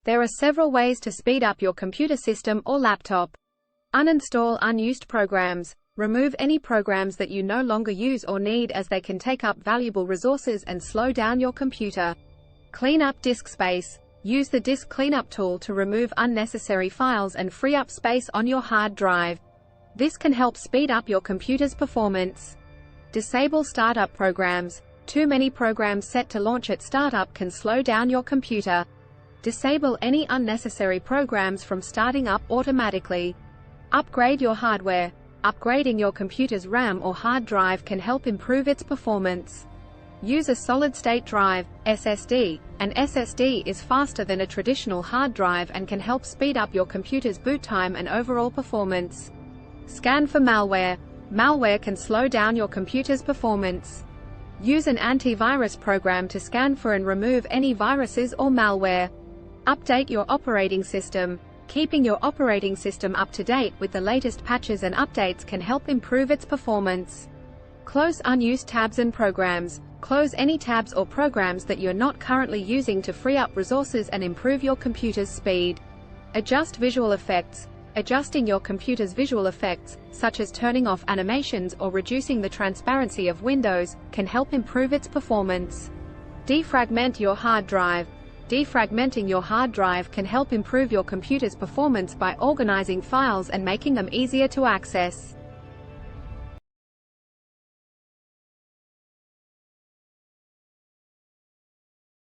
There are several ways to speed up your computer system or laptop. Uninstall unused programs. Remove any programs that you no longer use or need, as they can take up valuable resources and slow down your computer. Clean up disk space. Use the disk cleanup tool to remove unnecessary files and free up space on your hard drive. This can help speed up your computer's performance. Disable startup programs. Too many programs set to launch at startup can slow down your computer. Disable any unnecessary programs from starting up automatically. Upgrade your hardware. Upgrading your computer's RAM or hard drive can help improve its performance. Use a solid-state drive, SSD. An SSD is faster than a traditional hard drive and can help speed up your computer's boot time and overall performance. Scan for malware. Malware can slow down your computer's performance. Use an antivirus program to scan for and remove any viruses or malware. Update your operating system. Keeping your operating system up to date with the latest patches and updates can help improve its performance. Close unused tabs and programs. Close any tabs or programs that you're not currently using to free up resources and improve your computer's speed. Adjust visual effects. Adjusting your computer's visual effects, such as turning off animations or reducing the transparency of windows, can help improve its performance. Defragment your hard drive. Defragmenting your hard drive can help improve your computer's performance by organizing files and making them easier to access.